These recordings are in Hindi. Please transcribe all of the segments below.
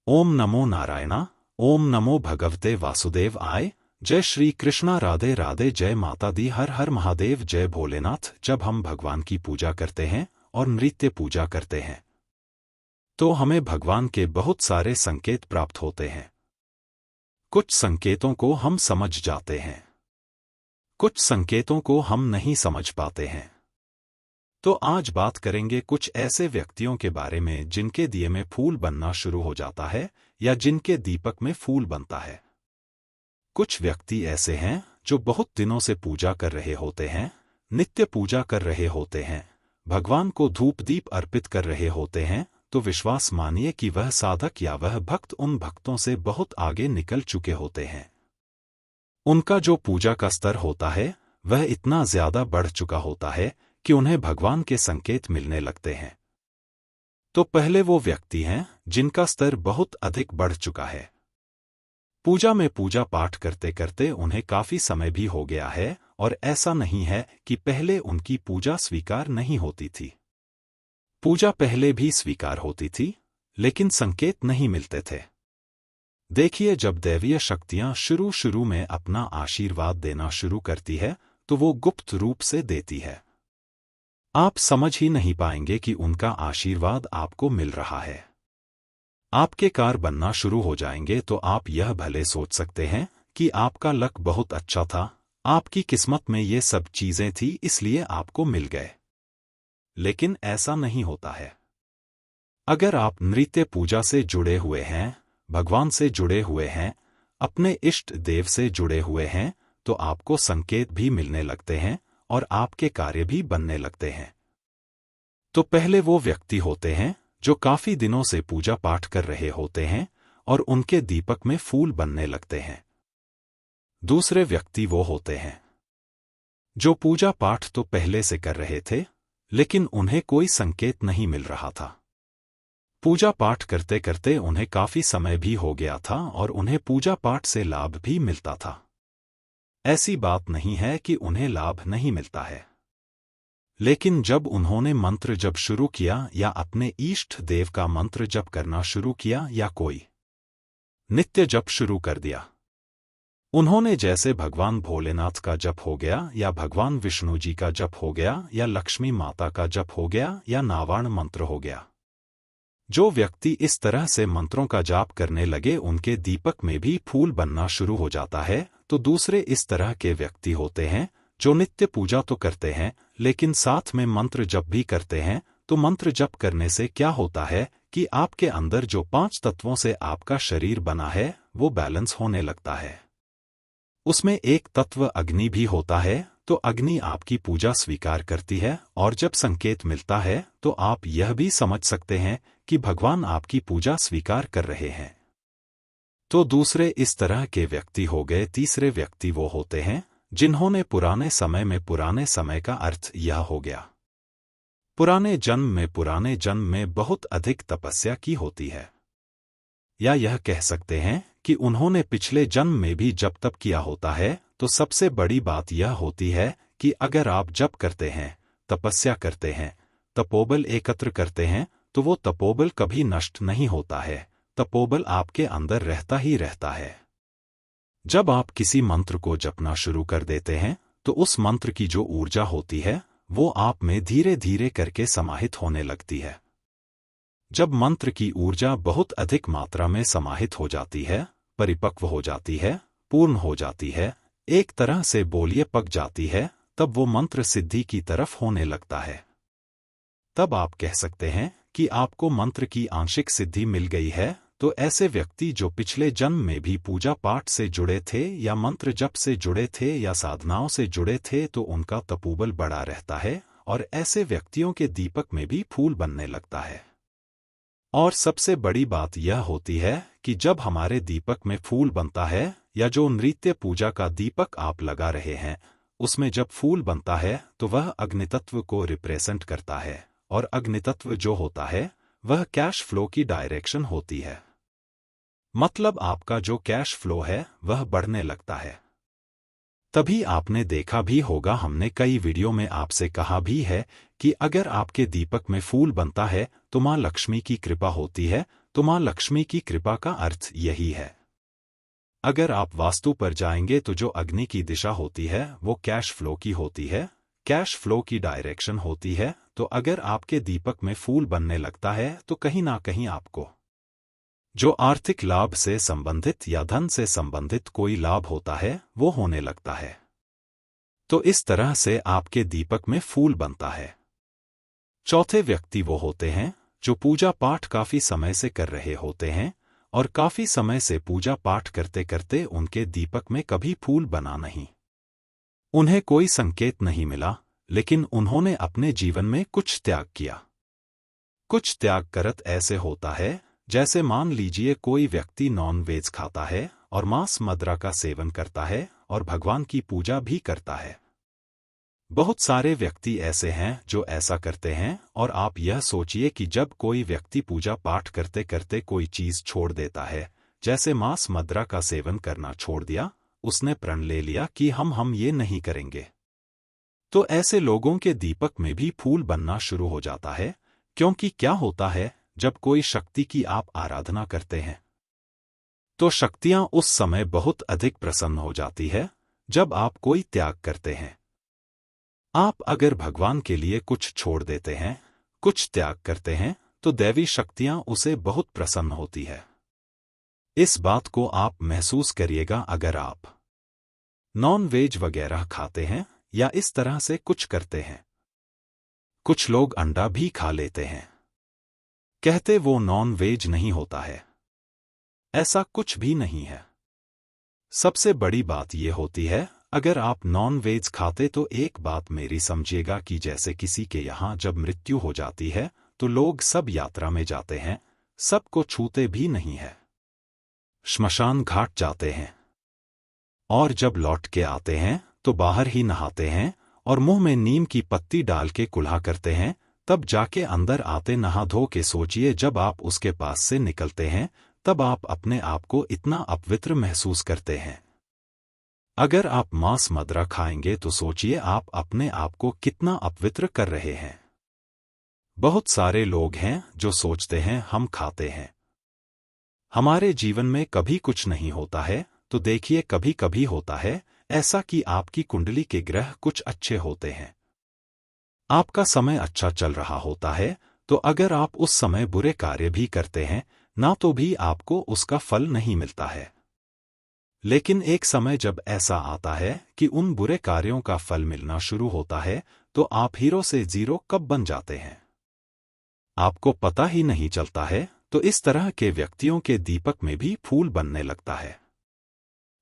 ओम नमो नारायणा। ओम नमो भगवते वासुदेव आय। जय श्री कृष्णा। राधे राधे। जय माता दी। हर हर महादेव। जय भोलेनाथ। जब हम भगवान की पूजा करते हैं और नृत्य पूजा करते हैं तो हमें भगवान के बहुत सारे संकेत प्राप्त होते हैं। कुछ संकेतों को हम समझ जाते हैं, कुछ संकेतों को हम नहीं समझ पाते हैं। तो आज बात करेंगे कुछ ऐसे व्यक्तियों के बारे में जिनके दिए में फूल बनना शुरू हो जाता है या जिनके दीपक में फूल बनता है। कुछ व्यक्ति ऐसे हैं जो बहुत दिनों से पूजा कर रहे होते हैं, नित्य पूजा कर रहे होते हैं, भगवान को धूप दीप अर्पित कर रहे होते हैं, तो विश्वास मानिए कि वह साधक या वह भक्त उन भक्तों से बहुत आगे निकल चुके होते हैं। उनका जो पूजा का स्तर होता है वह इतना ज्यादा बढ़ चुका होता है कि उन्हें भगवान के संकेत मिलने लगते हैं। तो पहले वो व्यक्ति हैं जिनका स्तर बहुत अधिक बढ़ चुका है। पूजा में पूजा पाठ करते करते उन्हें काफी समय भी हो गया है और ऐसा नहीं है कि पहले उनकी पूजा स्वीकार नहीं होती थी। पूजा पहले भी स्वीकार होती थी, लेकिन संकेत नहीं मिलते थे। देखिए, जब दैवीय शक्तियां शुरू में अपना आशीर्वाद देना शुरू करती है तो वो गुप्त रूप से देती है। आप समझ ही नहीं पाएंगे कि उनका आशीर्वाद आपको मिल रहा है। आपके कार्य बनना शुरू हो जाएंगे तो आप यह भले सोच सकते हैं कि आपका लक बहुत अच्छा था, आपकी किस्मत में ये सब चीजें थी इसलिए आपको मिल गए। लेकिन ऐसा नहीं होता है। अगर आप नृत्य पूजा से जुड़े हुए हैं, भगवान से जुड़े हुए हैं, अपने इष्ट देव से जुड़े हुए हैं, तो आपको संकेत भी मिलने लगते हैं और आपके कार्य भी बनने लगते हैं। तो पहले वो व्यक्ति होते हैं जो काफी दिनों से पूजा पाठ कर रहे होते हैं और उनके दीपक में फूल बनने लगते हैं। दूसरे व्यक्ति वो होते हैं जो पूजा पाठ तो पहले से कर रहे थे, लेकिन उन्हें कोई संकेत नहीं मिल रहा था। पूजा पाठ करते करते उन्हें काफी समय भी हो गया था और उन्हें पूजा पाठ से लाभ भी मिलता था। ऐसी बात नहीं है कि उन्हें लाभ नहीं मिलता है, लेकिन जब उन्होंने मंत्र जप शुरू किया या अपने इष्ट देव का मंत्र जप करना शुरू किया या कोई नित्य जप शुरू कर दिया, उन्होंने जैसे भगवान भोलेनाथ का जप हो गया या भगवान विष्णु जी का जप हो गया या लक्ष्मी माता का जप हो गया या नारायण मंत्र हो गया, जो व्यक्ति इस तरह से मंत्रों का जाप करने लगे उनके दीपक में भी फूल बनना शुरू हो जाता है। तो दूसरे इस तरह के व्यक्ति होते हैं जो नित्य पूजा तो करते हैं लेकिन साथ में मंत्र जप भी करते हैं। तो मंत्र जप करने से क्या होता है कि आपके अंदर जो 5 तत्वों से आपका शरीर बना है वो बैलेंस होने लगता है। उसमें एक तत्व अग्नि भी होता है, तो अग्नि आपकी पूजा स्वीकार करती है और जब संकेत मिलता है तो आप यह भी समझ सकते हैं कि भगवान आपकी पूजा स्वीकार कर रहे हैं। तो दूसरे इस तरह के व्यक्ति हो गए। तीसरे व्यक्ति वो होते हैं जिन्होंने पुराने समय का अर्थ यह हो गया पुराने जन्म में बहुत अधिक तपस्या की होती है, या यह कह सकते हैं कि उन्होंने पिछले जन्म में भी जप तप किया होता है। तो सबसे बड़ी बात यह होती है कि अगर आप जप करते हैं, तपस्या करते हैं, तपोबल एकत्र करते हैं तो वो तपोबल कभी नष्ट नहीं होता है, तपोबल आपके अंदर रहता ही रहता है। जब आप किसी मंत्र को जपना शुरू कर देते हैं तो उस मंत्र की जो ऊर्जा होती है वो आप में धीरे धीरे करके समाहित होने लगती है। जब मंत्र की ऊर्जा बहुत अधिक मात्रा में समाहित हो जाती है, परिपक्व हो जाती है, पूर्ण हो जाती है, एक तरह से बोलिए पक जाती है, तब वो मंत्र सिद्धि की तरफ होने लगता है। तब आप कह सकते हैं कि आपको मंत्र की आंशिक सिद्धि मिल गई है। तो ऐसे व्यक्ति जो पिछले जन्म में भी पूजा पाठ से जुड़े थे या मंत्र जप से जुड़े थे या साधनाओं से जुड़े थे तो उनका तपोबल बढ़ा रहता है और ऐसे व्यक्तियों के दीपक में भी फूल बनने लगता है। और सबसे बड़ी बात यह होती है कि जब हमारे दीपक में फूल बनता है या जो नृत्य पूजा का दीपक आप लगा रहे हैं उसमें जब फूल बनता है तो वह अग्नितत्व को रिप्रेजेंट करता है और अग्नितत्व जो होता है वह कैश फ्लो की डायरेक्शन होती है। मतलब आपका जो कैश फ्लो है वह बढ़ने लगता है। तभी आपने देखा भी होगा, हमने कई वीडियो में आपसे कहा भी है कि अगर आपके दीपक में फूल बनता है तो मां लक्ष्मी की कृपा होती है, तो मां लक्ष्मी की कृपा का अर्थ यही है। अगर आप वास्तु पर जाएंगे तो जो अग्नि की दिशा होती है वो कैश फ्लो की होती है, कैश फ्लो की डायरेक्शन होती है। तो अगर आपके दीपक में फूल बनने लगता है तो कहीं ना कहीं आपको जो आर्थिक लाभ से संबंधित या धन से संबंधित कोई लाभ होता है वो होने लगता है। तो इस तरह से आपके दीपक में फूल बनता है। चौथे व्यक्ति वो होते हैं जो पूजा पाठ काफी समय से कर रहे होते हैं और काफी समय से पूजा पाठ करते करते उनके दीपक में कभी फूल बना नहीं। उन्हें कोई संकेत नहीं मिला, लेकिन उन्होंने अपने जीवन में कुछ त्याग किया। कुछ त्याग करत ऐसे होता है जैसे मान लीजिए कोई व्यक्ति नॉन वेज खाता है और मांस मदिरा का सेवन करता है और भगवान की पूजा भी करता है। बहुत सारे व्यक्ति ऐसे हैं जो ऐसा करते हैं और आप यह सोचिए कि जब कोई व्यक्ति पूजा पाठ करते करते कोई चीज छोड़ देता है, जैसे मांस मदिरा का सेवन करना छोड़ दिया, उसने प्रण ले लिया कि हम ये नहीं करेंगे, तो ऐसे लोगों के दीपक में भी फूल बनना शुरू हो जाता है। क्योंकि क्या होता है, जब कोई शक्ति की आप आराधना करते हैं तो शक्तियां उस समय बहुत अधिक प्रसन्न हो जाती है। जब आप कोई त्याग करते हैं, आप अगर भगवान के लिए कुछ छोड़ देते हैं, कुछ त्याग करते हैं, तो दैवी शक्तियां उसे बहुत प्रसन्न होती है। इस बात को आप महसूस करिएगा अगर आप नॉन वेज वगैरह खाते हैं या इस तरह से कुछ करते हैं। कुछ लोग अंडा भी खा लेते हैं, कहते वो नॉन वेज नहीं होता है। ऐसा कुछ भी नहीं है। सबसे बड़ी बात यह होती है, अगर आप नॉन वेज खाते तो एक बात मेरी समझिएगा कि जैसे किसी के यहाँ जब मृत्यु हो जाती है तो लोग सब यात्रा में जाते हैं, सबको छूते भी नहीं है, श्मशान घाट जाते हैं और जब लौट के आते हैं तो बाहर ही नहाते हैं और मुंह में नीम की पत्ती डाल के कुल्हा करते हैं, तब जाके अंदर आते नहा धो के। सोचिए जब आप उसके पास से निकलते हैं तब आप अपने आप को इतना अपवित्र महसूस करते हैं। अगर आप मांस मदिरा खाएंगे तो सोचिए आप अपने आप को कितना अपवित्र कर रहे हैं। बहुत सारे लोग हैं जो सोचते हैं हम खाते हैं, हमारे जीवन में कभी कुछ नहीं होता है। तो देखिए कभी कभी होता है ऐसा कि आपकी कुंडली के ग्रह कुछ अच्छे होते हैं, आपका समय अच्छा चल रहा होता है, तो अगर आप उस समय बुरे कार्य भी करते हैं ना तो भी आपको उसका फल नहीं मिलता है। लेकिन एक समय जब ऐसा आता है कि उन बुरे कार्यों का फल मिलना शुरू होता है तो आप हीरो से जीरो कब बन जाते हैं आपको पता ही नहीं चलता है। तो इस तरह के व्यक्तियों के दीपक में भी फूल बनने लगता है।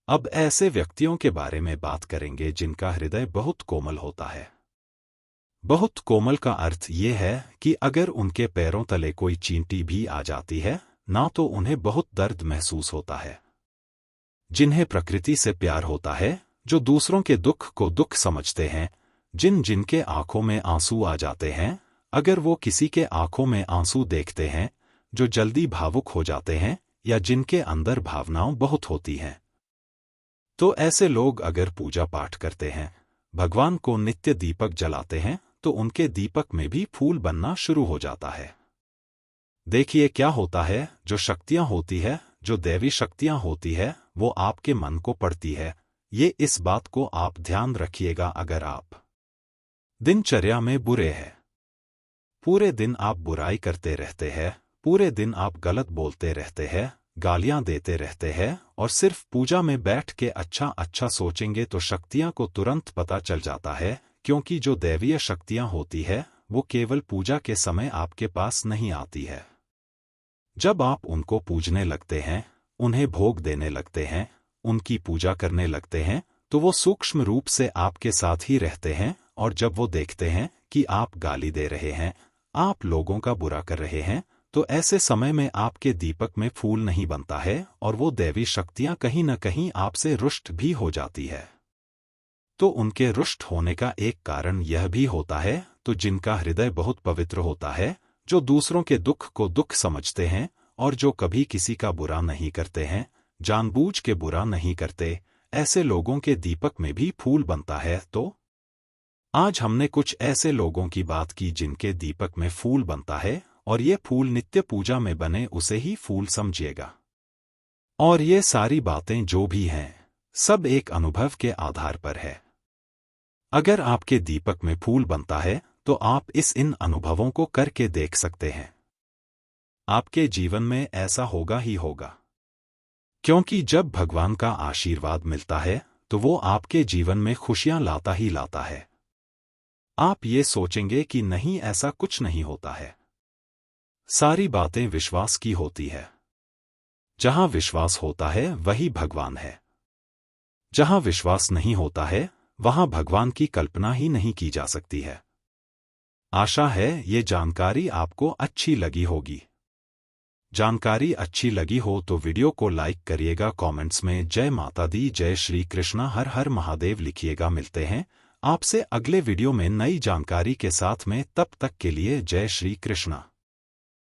अब ऐसे व्यक्तियों के बारे में बात करेंगे जिनका हृदय बहुत कोमल होता है। बहुत कोमल का अर्थ ये है कि अगर उनके पैरों तले कोई चींटी भी आ जाती है ना तो उन्हें बहुत दर्द महसूस होता है। जिन्हें प्रकृति से प्यार होता है, जो दूसरों के दुख को दुख समझते हैं, जिनके आंखों में आंसू आ जाते हैं अगर वो किसी के आंखों में आंसू देखते हैं, जो जल्दी भावुक हो जाते हैं या जिनके अंदर भावनाएं बहुत होती हैं। तो ऐसे लोग अगर पूजा पाठ करते हैं, भगवान को नित्य दीपक जलाते हैं, तो उनके दीपक में भी फूल बनना शुरू हो जाता है। देखिए क्या होता है, जो शक्तियां होती है, जो दैवी शक्तियां होती है, वो आपके मन को पड़ती है। ये इस बात को आप ध्यान रखिएगा। अगर आप दिनचर्या में बुरे हैं, पूरे दिन आप बुराई करते रहते हैं, पूरे दिन आप गलत बोलते रहते हैं, गालियां देते रहते हैं और सिर्फ पूजा में बैठ के अच्छा अच्छा सोचेंगे तो शक्तियां को तुरंत पता चल जाता है, क्योंकि जो दैवीय शक्तियां होती है वो केवल पूजा के समय आपके पास नहीं आती है। जब आप उनको पूजने लगते हैं, उन्हें भोग देने लगते हैं, उनकी पूजा करने लगते हैं, तो वो सूक्ष्म रूप से आपके साथ ही रहते हैं। और जब वो देखते हैं कि आप गाली दे रहे हैं, आप लोगों का बुरा कर रहे हैं, तो ऐसे समय में आपके दीपक में फूल नहीं बनता है और वो दैवी शक्तियां कहीं न कहीं आपसे रुष्ट भी हो जाती है। तो उनके रुष्ट होने का एक कारण यह भी होता है, तो जिनका हृदय बहुत पवित्र होता है, जो दूसरों के दुख को दुख समझते हैं और जो कभी किसी का बुरा नहीं करते हैं, जानबूझ के बुरा नहीं करते, ऐसे लोगों के दीपक में भी फूल बनता है। तो आज हमने कुछ ऐसे लोगों की बात की जिनके दीपक में फूल बनता है और ये फूल नित्य पूजा में बने उसे ही फूल समझिएगा। और ये सारी बातें जो भी हैं, सब एक अनुभव के आधार पर है। अगर आपके दीपक में फूल बनता है तो आप इन अनुभवों को करके देख सकते हैं। आपके जीवन में ऐसा होगा ही होगा, क्योंकि जब भगवान का आशीर्वाद मिलता है तो वो आपके जीवन में खुशियां लाता ही लाता है। आप ये सोचेंगे कि नहीं, ऐसा कुछ नहीं होता है। सारी बातें विश्वास की होती है। जहां विश्वास होता है वही भगवान है। जहां विश्वास नहीं होता है वहां भगवान की कल्पना ही नहीं की जा सकती है। आशा है ये जानकारी आपको अच्छी लगी होगी। जानकारी अच्छी लगी हो तो वीडियो को लाइक करिएगा, कमेंट्स में जय माता दी, जय श्री कृष्णा, हर हर महादेव लिखिएगा। मिलते हैं आपसे अगले वीडियो में नई जानकारी के साथ में, तब तक के लिए जय श्री कृष्णा।